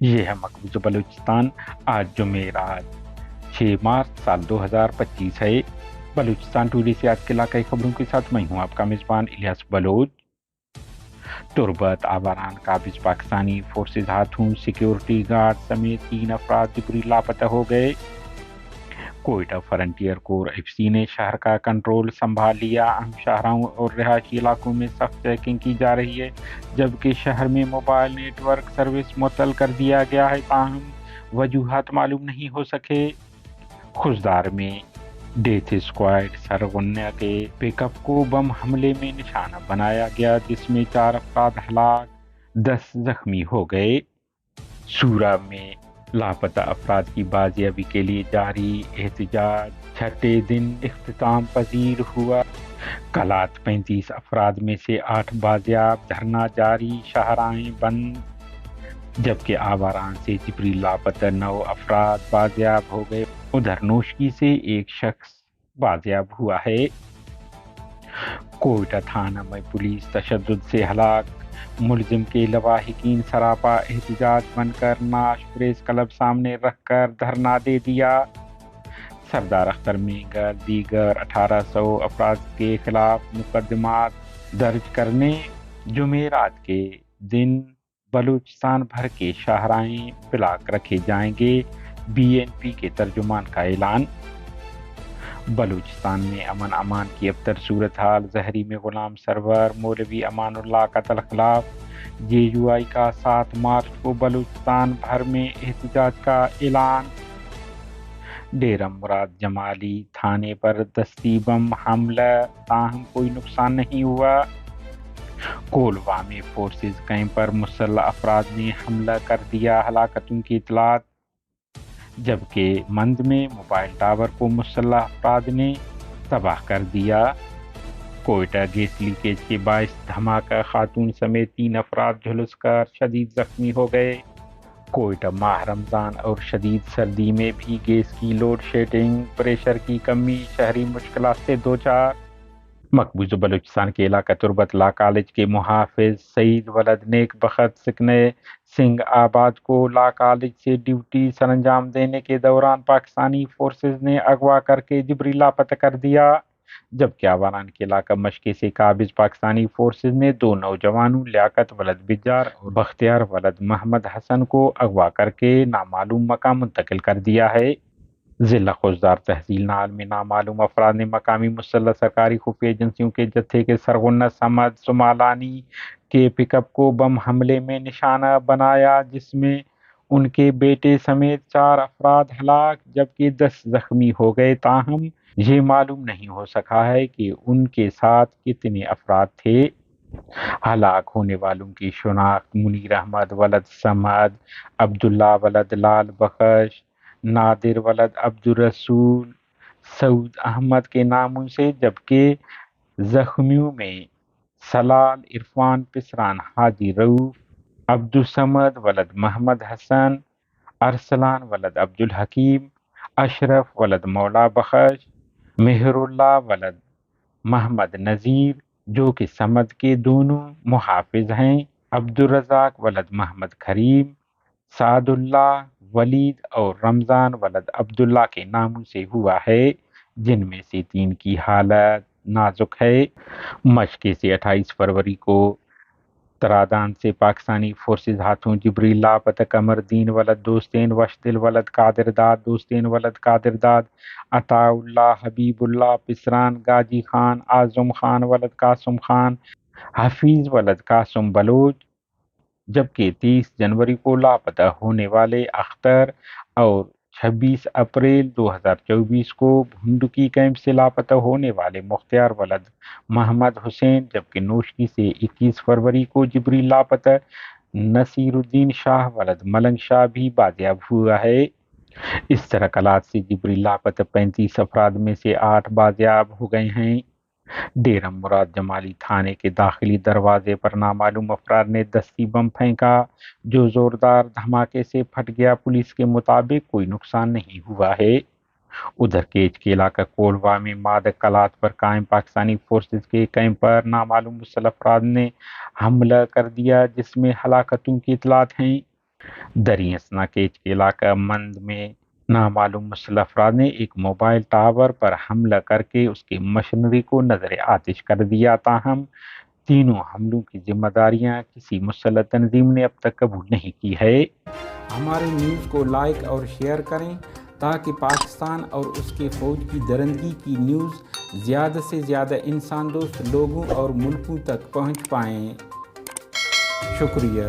یہ ہے مقبوضہ بلوچستان۔ آج جمعرات 6 مارچ سال 2025 ہے۔ بلوچستان ٹوڈے سے آج کے علاقائی خبروں کے ساتھ میں ہوں آپ کا میزبان الیاس بلوچ۔ تربت آباران قابض پاکستانی فورسز ہاتھوں، سیکیورٹی گارڈ سمیت 3 افراد جبری لاپتہ ہو گئے۔ کوئٹہ فرنٹیئر کور ایف سی نے شہر کا کنٹرول سنبھال لیا۔ اہم شاہراہوں اور رہائشی علاقوں میں سخت چیکنگ کی جا رہی ہے، جبکہ شہر میں موبائل نیٹ ورک سروس معطل کر دیا گیا ہے، تاہم وجوہات معلوم نہیں ہو سکے۔ خزدار میں ڈیتھ اسکواڈ سرغنہ کے پک اپ کو بم حملے میں نشانہ بنایا گیا، جس میں 4 افراد ہلاک، 10 زخمی ہو گئے۔ سورہ میں لاپتہ افراد کی بازیابی کے لیے جاری احتجاج چھٹے دن اختتام پذیر ہوا۔ کلات 35 افراد میں سے 8 بازیاب، دھرنا جاری، شاہراہیں بند، جبکہ آواران سے جبری لاپتہ 9 افراد بازیاب ہو گئے۔ ادھر نوشکی سے 1 شخص بازیاب ہوا ہے۔ کوئٹہ تھانہ میں پولیس تشدد سے ہلاک ملزم کے لواحقین سراپا احتجاج بن کر ناش پریس کلب سامنے رکھ کر دھرنا دے دیا۔ سردار اختر مینگل دیگر 1800 افراد کے خلاف مقدمات درج کرنے۔ جمعرات کے دن بلوچستان بھر کے شاہراہیں بلاک رکھے جائیں گے، بی این پی کے ترجمان کا اعلان۔ بلوچستان میں امن امان کی ابتر صورتحال، زہری میں غلام سرور، مولوی امان اللہ قتل خلاف جے یو آئی کا 7 مارچ کو بلوچستان بھر میں احتجاج کا اعلان۔ ڈیرہ مراد جمالی تھانے پر دستی بم حملہ، تاہم کوئی نقصان نہیں ہوا۔ کولوا میں فورسز کیمپ پر مسلح افراد نے حملہ کر دیا، ہلاکتوں کی اطلاعات۔ جبکہ مند میں موبائل ٹاور کو مسلح افراد نے تباہ کر دیا۔ کوئٹہ گیس لیکیج کے باعث دھماکہ، خاتون سمیت 3 افراد جھلس کر شدید زخمی ہو گئے۔ کوئٹہ ماہ رمضان اور شدید سردی میں بھی گیس کی لوڈ شیڈنگ، پریشر کی کمی، شہری مشکلات سے دوچار۔ مقبوضہ بلوچستان کے علاقہ تربت لا کالج کے محافظ سعید ولد نیک بخت سکنے سنگھ آباد کو لا کالج سے ڈیوٹی سرانجام دینے کے دوران پاکستانی فورسز نے اغوا کر کے جبری لاپتہ کر دیا، جبکہ آواران کے علاقہ مشکے سے قابض پاکستانی فورسز نے 2 نوجوانوں لیاقت ولد بجار اور بختیار ولد محمد حسن کو اغوا کر کے نامعلوم مقام منتقل کر دیا ہے۔ ضلع خضدار تحصیل نال میں نامعلوم افراد نے مقامی مسلح سرکاری خفیہ ایجنسیوں کے جتھے کے سرغنہ سمد سمالانی کے پک اپ کو بم حملے میں نشانہ بنایا، جس میں ان کے بیٹے سمیت 4 افراد ہلاک، جبکہ 10 زخمی ہو گئے، تاہم یہ معلوم نہیں ہو سکا ہے کہ ان کے ساتھ کتنے افراد تھے۔ ہلاک ہونے والوں کی شناخت منیر احمد ولد سمد، عبداللہ ولد لال بخش، نادر ولد عبدالرسول، سعود احمد کے ناموں سے، جبکہ زخمیوں میں سلال عرفان پسران حاجی رؤف، عبدالصمد ولد محمد حسن، ارسلان ولد عبدالحکیم، اشرف ولد مولا بخش، مہر اللہ ولد محمد نذیر جو کہ سمد کے دونوں محافظ ہیں، عبدالرزاق ولد محمد کریم، سعد اللہ، ولید اور رمضان ولد عبداللہ کے ناموں سے ہوا ہے، جن میں سے 3 کی حالت نازک ہے۔ مشقے سے 28 فروری کو ترادان سے پاکستانی فورسز ہاتھوں جبری لاپتہ قمر دین ولد دوستین، وشدل ولد قادر داد، دوستین ولد قادر داد، عطا اللہ، حبیب اللہ پسران، گاجی خان، اعظم خان ولد قاسم خان، حفیظ ولد قاسم بلوچ، جبکہ 30 جنوری کو لاپتہ ہونے والے اختر اور 26 اپریل 2024 کو بھنڈکی کیمپ سے لاپتہ ہونے والے مختار ولد محمد حسین، جبکہ نوشکی سے 21 فروری کو جبری لاپتہ نصیر الدین شاہ ولد ملنگ شاہ بھی بازیاب ہوا ہے۔ اس طرح کلات سے جبری لاپتہ 35 افراد میں سے 8 بازیاب ہو گئے ہیں۔ ڈیرہ مراد جمالی تھانے کے داخلی دروازے پر نامعلوم افراد نے دستی بم پھینکا، جو زوردار دھماکے سے پھٹ گیا۔ پولیس کے مطابق کوئی نقصان نہیں ہوا ہے۔ ادھر کیچ کے علاقہ کولوا میں مادہ کلات پر قائم پاکستانی فورسز کے کیمپ پر نامعلوم مسلح افراد نے حملہ کر دیا، جس میں ہلاکتوں کی اطلاعات ہیں۔ دریں اثنا کیچ کے علاقہ مند میں نامعلوم مسلح افراد نے ایک موبائل ٹاور پر حملہ کر کے اس کی مشینری کو نظر آتش کر دیا، تاہم تینوں حملوں کی ذمہ داریاں کسی مسلح تنظیم نے اب تک قبول نہیں کی ہے۔ ہمارے نیوز کو لائک اور شیئر کریں تاکہ پاکستان اور اس کے فوج کی درندگی کی نیوز زیادہ سے زیادہ انسان دوست لوگوں اور ملکوں تک پہنچ پائیں۔ شکریہ۔